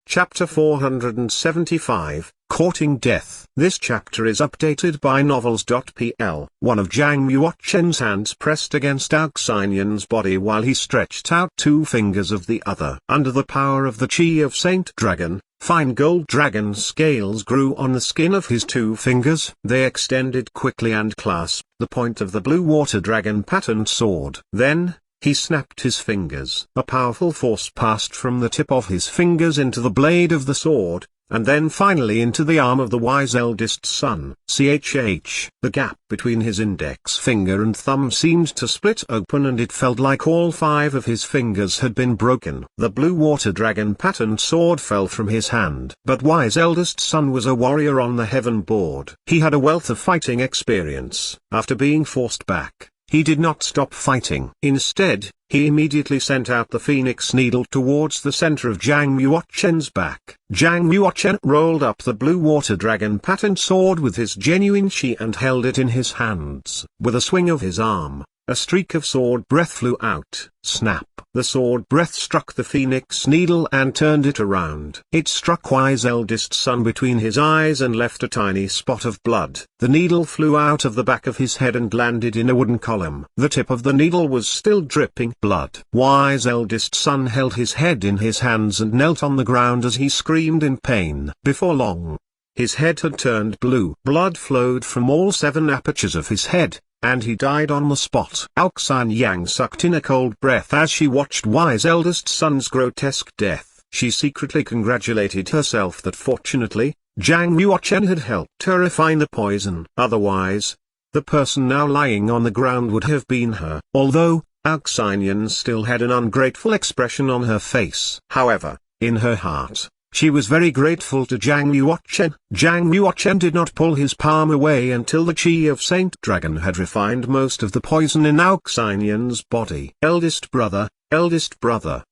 Chapter 475, Courting Death. This chapter is updated by Novels.pl. One of Zhang Yuoquan's hands pressed against Aoxinyan's body while he stretched out two fingers of the other. Under the power of the chi of Saint Dragon, fine gold dragon scales grew on the skin of his two fingers. They extended quickly and clasped the point of the blue water dragon patterned sword. Then, he snapped his fingers. A powerful force passed from the tip of his fingers into the blade of the sword, and then finally into the arm of the wise eldest son. The gap between his index finger and thumb seemed to split open, and it felt like all five of his fingers had been broken. The blue water dragon patterned sword fell from his hand. But wise eldest son was a warrior on the heaven board. He had a wealth of fighting experience. After being forced back, he did not stop fighting. Instead, he immediately sent out the phoenix needle towards the center of Zhang Yuoquan's back. Zhang Yuoquan rolled up the blue water dragon patterned sword with his genuine chi and held it in his hands. With a swing of his arm, a streak of sword breath flew out. Snap! The sword breath struck the phoenix needle and turned it around. It struck wise eldest son between his eyes and left a tiny spot of blood. The needle flew out of the back of his head and landed in a wooden column. The tip of the needle was still dripping blood. Wise eldest son held his head in his hands and knelt on the ground as he screamed in pain. Before long, his head had turned blue. Blood flowed from all 7 apertures of his head, and he died on the spot. Aoxinyang sucked in a cold breath as she watched wise eldest son's grotesque death. She secretly congratulated herself that fortunately, Zhang Yuoquan had helped her refine the poison. Otherwise, the person now lying on the ground would have been her. Although, Aoxinyan still had an ungrateful expression on her face. However, in her heart, she was very grateful to Zhang Yuoquan. Zhang Yuoquan did not pull his palm away until the chi of Saint Dragon had refined most of the poison in Aoxinyan's body. Eldest brother,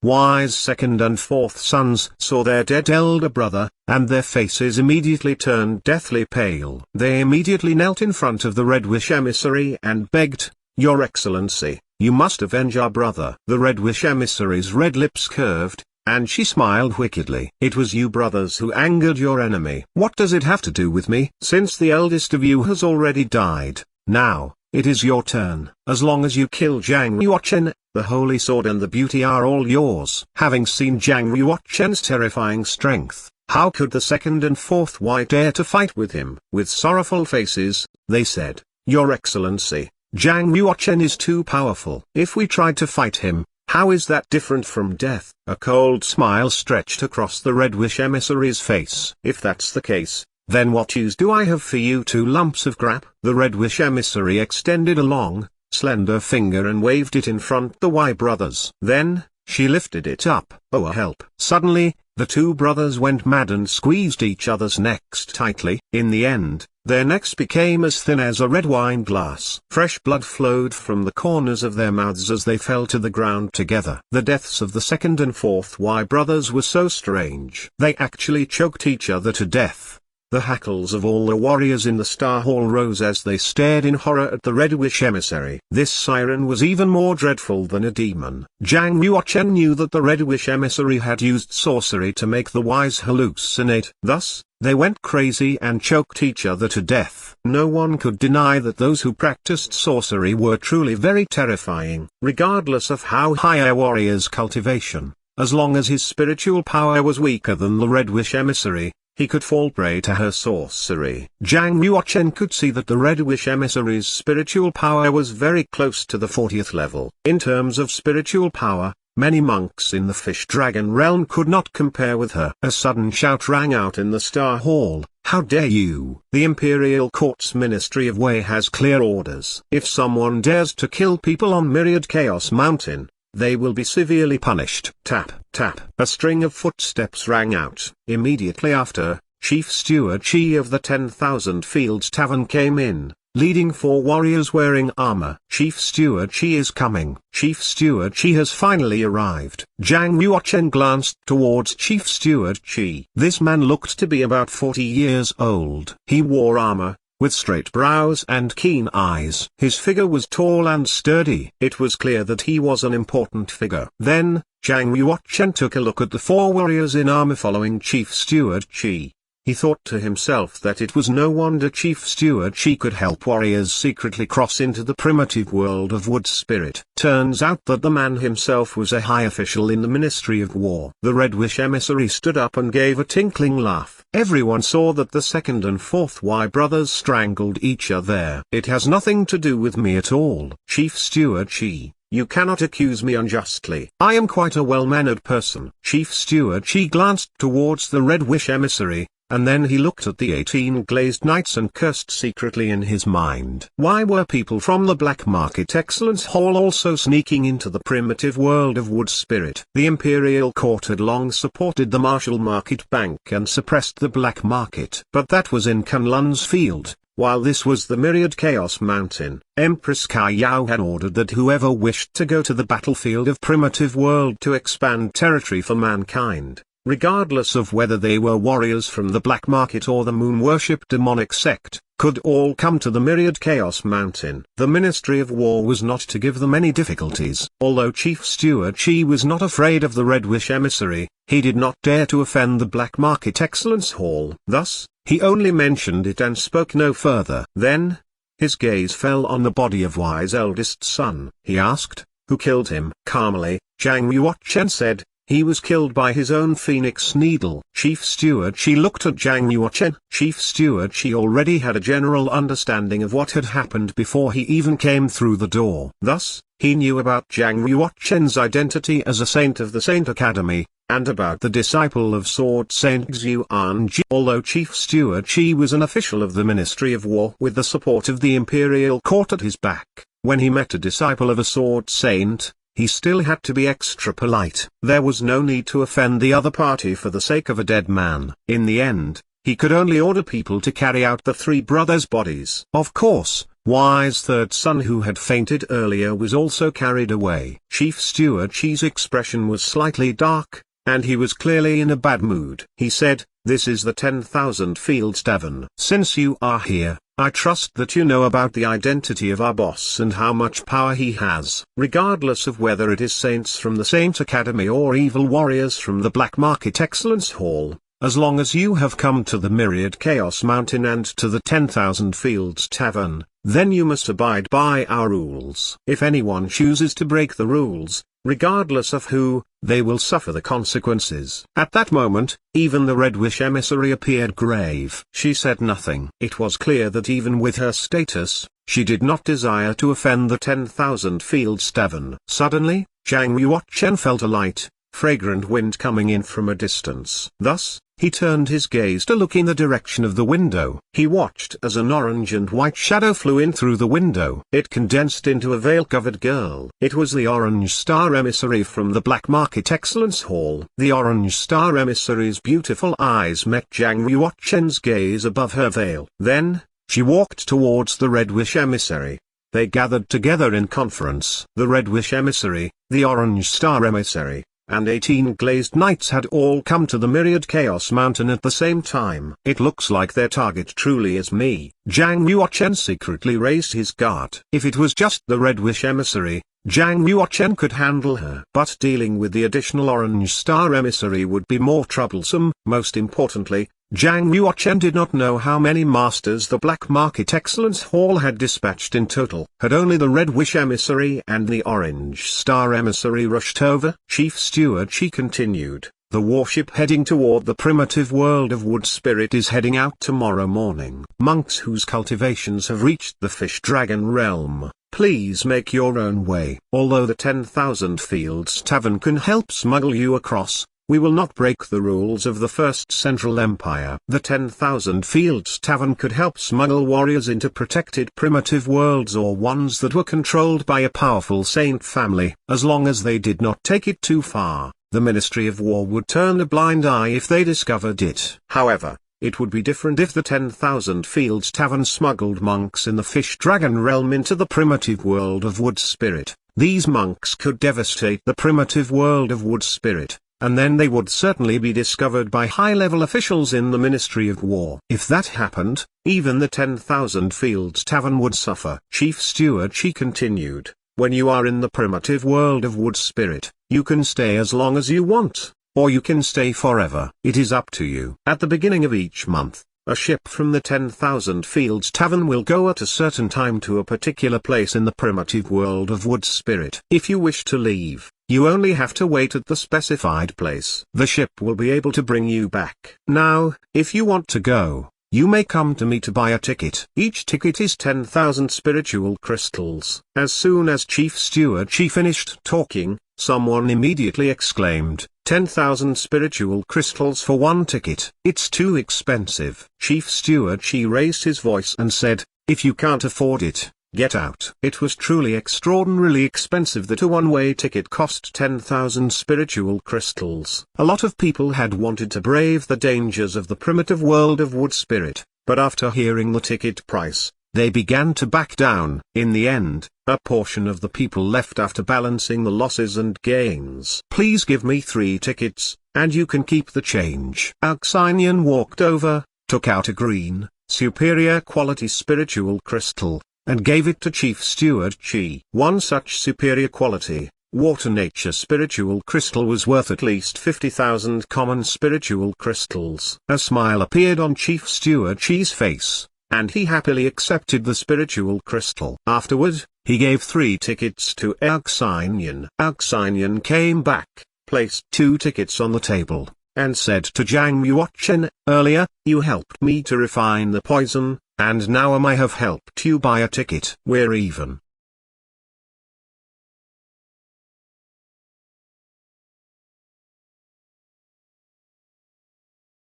wise second and fourth sons saw their dead elder brother, and their faces immediately turned deathly pale. They immediately knelt in front of the Red Wish emissary and begged, "Your Excellency, you must avenge our brother." The Red Wish emissary's red lips curved, and she smiled wickedly. "It was you brothers who angered your enemy. What does it have to do with me? Since the eldest of you has already died, now, it is your turn. As long as you kill Zhang Yuoquan, the holy sword and the beauty are all yours." Having seen Zhang Yuoquan's terrifying strength, how could the second and fourth wight dare to fight with him? With sorrowful faces, they said, "Your Excellency, Zhang Yuoquan is too powerful. If we tried to fight him, how is that different from death?" A cold smile stretched across the Red Wish emissary's face. "If that's the case, then what use do I have for you 2 lumps of crap?" The Red Wish emissary extended a long, slender finger and waved it in front the Y brothers. Then, she lifted it up. "Oh, help!" Suddenly, the 2 brothers went mad and squeezed each other's necks tightly. In the end, their necks became as thin as a red wine glass. Fresh blood flowed from the corners of their mouths as they fell to the ground together. The deaths of the second and fourth Y brothers were so strange. They actually choked each other to death. The hackles of all the warriors in the Star Hall rose as they stared in horror at the Red Wish emissary. This siren was even more dreadful than a demon. Zhang Yuoquan knew that the Red Wish emissary had used sorcery to make the wise hallucinate. Thus, they went crazy and choked each other to death. No one could deny that those who practiced sorcery were truly very terrifying. Regardless of how high a warrior's cultivation, as long as his spiritual power was weaker than the Red Wish emissary, he could fall prey to her sorcery. Zhang Yuoquan could see that the Red Wish emissary's spiritual power was very close to the 40th level. In terms of spiritual power, many monks in the Fish Dragon realm could not compare with her. A sudden shout rang out in the Star Hall. "How dare you! The Imperial Court's Ministry of Wei has clear orders. If someone dares to kill people on Myriad Chaos Mountain, they will be severely punished." Tap, tap. A string of footsteps rang out. Immediately after, Chief Steward Chi of the 10,000 Fields Tavern came in, leading 4 warriors wearing armor. "Chief Steward Chi is coming." Chief Steward Chi has finally arrived. Zhang Yuoquan glanced towards Chief Steward Chi. This man looked to be about 40 years old. He wore armor, with straight brows and keen eyes. His figure was tall and sturdy. It was clear that he was an important figure. Then, Zhang Yuochen took a look at the 4 warriors in armor following Chief Steward Qi. He thought to himself that it was no wonder Chief Steward Qi could help warriors secretly cross into the primitive world of Wood Spirit. Turns out that the man himself was a high official in the Ministry of War. The Red Wish emissary stood up and gave a tinkling laugh. Everyone saw that the second and fourth Y brothers strangled each other. It has nothing to do with me at all. Chief Steward Qi, you cannot accuse me unjustly. I am quite a well-mannered person. Chief Steward Qi glanced towards the Red Wish emissary, and then he looked at the 18 glazed knights and cursed secretly in his mind. Why were people from the Black Market Excellence Hall also sneaking into the primitive world of Wood Spirit? The Imperial Court had long supported the Martial Market Bank and suppressed the Black Market. But that was in Kunlun's field, while this was the Myriad Chaos Mountain. Empress Kaiyao had ordered that whoever wished to go to the battlefield of primitive world to expand territory for mankind, regardless of whether they were warriors from the Black Market or the Moon Worship demonic sect, could all come to the Myriad Chaos Mountain. The Ministry of War was not to give them any difficulties. Although Chief Steward Qi was not afraid of the Red Wish emissary, he did not dare to offend the Black Market Excellence Hall. Thus, he only mentioned it and spoke no further. Then, his gaze fell on the body of Y's eldest son. He asked, "Who killed him?" Calmly, Zhang Yuochen said, "He was killed by his own Phoenix Needle." Chief Steward Qi looked at Zhang Yuochen. Chief Steward Qi already had a general understanding of what had happened before he even came through the door. Thus, he knew about Zhang Yuochen's identity as a saint of the Saint Academy, and about the disciple of Sword Saint Xuanji. Although Chief Steward Qi was an official of the Ministry of War with the support of the Imperial Court at his back, when he met a disciple of a Sword Saint, he still had to be extra polite. There was no need to offend the other party for the sake of a dead man. In the end, he could only order people to carry out the 3 brothers' bodies. Of course, Y's third son who had fainted earlier was also carried away. Chief Steward Qi's expression was slightly dark, and he was clearly in a bad mood. He said, "This is the 10,000 Fields Tavern. Since you are here, I trust that you know about the identity of our boss and how much power he has. Regardless of whether it is saints from the Saint Academy or evil warriors from the Black Market Excellence Hall, as long as you have come to the Myriad Chaos Mountain and to the 10,000 Fields Tavern, then you must abide by our rules. If anyone chooses to break the rules, regardless of who, they will suffer the consequences." At that moment, even the Red Wish emissary appeared grave. She said nothing. It was clear that even with her status, she did not desire to offend the 10,000 Fields Tavern. Suddenly, Zhang Yuochen felt a light, fragrant wind coming in from a distance. Thus, he turned his gaze to look in the direction of the window. He watched as an orange and white shadow flew in through the window. It condensed into a veil-covered girl. It was the Orange Star emissary from the Black Market Excellence Hall. The Orange Star emissary's beautiful eyes met Zhang Yuochen's gaze above her veil. Then, she walked towards the Red Wish emissary. They gathered together in conference. The Red Wish emissary, the Orange Star emissary, and 18 glazed knights had all come to the Myriad Chaos Mountain at the same time. "It looks like their target truly is me." Zhang Yuochen secretly raised his guard. If it was just the Red Wish emissary, Zhang Yuochen could handle her. But dealing with the additional Orange Star emissary would be more troublesome. Most importantly, Zhang Yuochen did not know how many masters the Black Market Excellence Hall had dispatched in total. Had only the Red Wish emissary and the Orange Star emissary rushed over? Chief Steward Qi continued, "The warship heading toward the primitive world of Wood Spirit is heading out tomorrow morning. Monks whose cultivations have reached the Fish Dragon realm, please make your own way. Although the 10,000 Fields Tavern can help smuggle you across, we will not break the rules of the First Central Empire." The 10,000 Fields Tavern could help smuggle warriors into protected primitive worlds or ones that were controlled by a powerful saint family. As long as they did not take it too far, the Ministry of War would turn a blind eye if they discovered it. However, it would be different if the 10,000 Fields Tavern smuggled monks in the Fish Dragon realm into the primitive world of Wood Spirit. These monks could devastate the primitive world of Wood Spirit, and then they would certainly be discovered by high-level officials in the Ministry of War. If that happened, even the 10,000 Fields Tavern would suffer. Chief Steward Qi continued, "When you are in the primitive world of Wood Spirit, You can stay as long as you want, or you can stay forever. It is up to you. At the beginning of each month, a ship from the 10,000 Fields Tavern will go at a certain time to a particular place in the primitive world of Wood Spirit. If you wish to leave, you only have to wait at the specified place. The ship will be able to bring you back. Now, if you want to go, you may come to me to buy a ticket. Each ticket is 10,000 spiritual crystals. As soon as Chief Steward Chi finished talking, someone immediately exclaimed, 10,000 spiritual crystals for one ticket. It's too expensive. Chief Steward Chi raised his voice and said, if you can't afford it, get out. It was truly extraordinarily expensive that a one-way ticket cost 10,000 spiritual crystals. A lot of people had wanted to brave the dangers of the primitive world of Wood Spirit, but after hearing the ticket price, they began to back down. In the end, a portion of the people left after balancing the losses and gains. Please give me 3 tickets, and you can keep the change. Alcyonian walked over, took out a green, superior quality spiritual crystal, and gave it to Chief Steward Chi. One such superior quality, water nature spiritual crystal was worth at least 50,000 common spiritual crystals. A smile appeared on Chief Steward Chi's face, and he happily accepted the spiritual crystal. Afterward, he gave 3 tickets to Alcyonian. Alcyonian came back, placed 2 tickets on the table, and said to Jiang Yuochen, earlier, you helped me to refine the poison, and now I have helped you buy a ticket. We're even.